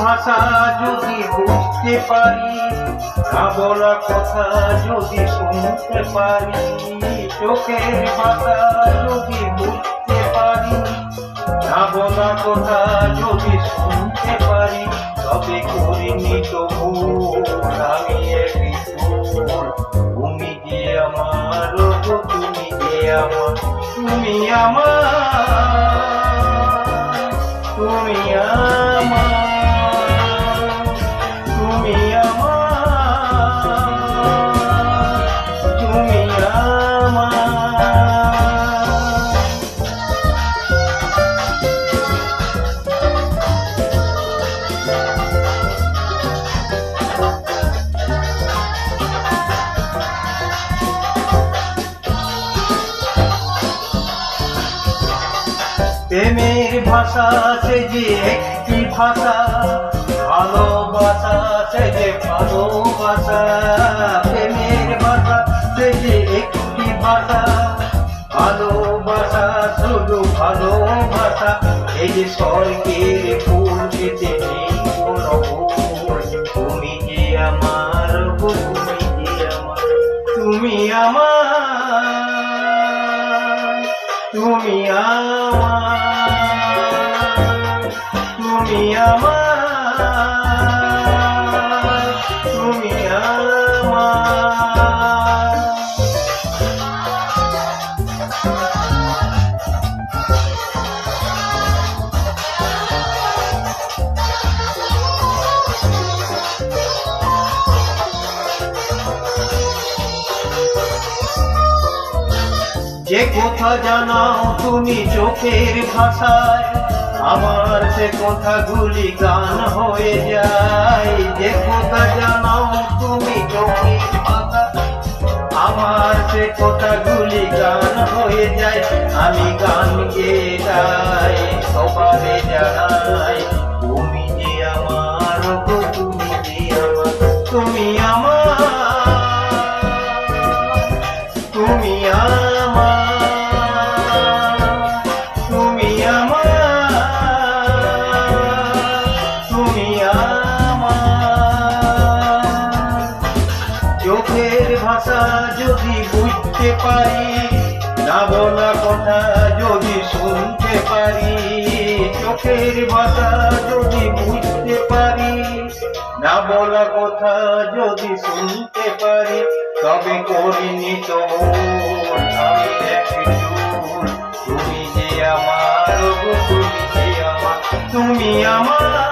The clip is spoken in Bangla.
ভাষা যদি বুঝতে পারি, না বলা কথা যদি শুনতে পারি, চোখের ভাষা যদি বুঝতে পারি, না বলা কথা যদি শুনতে পারি, তবে করিনি তো ভুল আমি একই ভুল। তুমি যে আমার, তুমি যে আমার, তুমি আমার, তুমি আমার, তুমি আমার, তুমি আমার। প্রেমের ভাষা সে যে একটি ভাষা, ভালোবাসা সে যে ভালোবাসা। প্রেমের ভাষা সে যে একটি ভাষা, ভালোবাসা শুধু ভালোবাসা। এই যে স্বর্গের ফুল পেতে নেই কোনো ভুল। তুমি যে আমার, তুমি যে আমার, তুমি আমার, তুমি আমার, তুমি আমার, তুমি আমার। যে কথা জানাও তুমি চোখের ভাষায়, আমার সে কথাগুলি গান হয়ে যায়। যে কথা জানাও তুমি চোখের ভাষায়, আমার সে কথাগুলি গান হয়ে যায়। আমি গান গেয়ে গাই, সবারে জানাই, তুমি যে আমার, তুমি যে আমার, তুমি আমার, তুমি আমার, তুমি আমার, তুমি আমার। চোখের ভাষা যদি বুঝতে পারি, না বলা কথা যদি শুনতে পারি, চোখের ভাষা যদি বুঝতে পারি, না বলা কথা যদি শুনতে পারি, তবে করিনি তো ভুল আমি একই ভুল। তুমি যে আমার, তুমি যে আমার, তুমি আমার।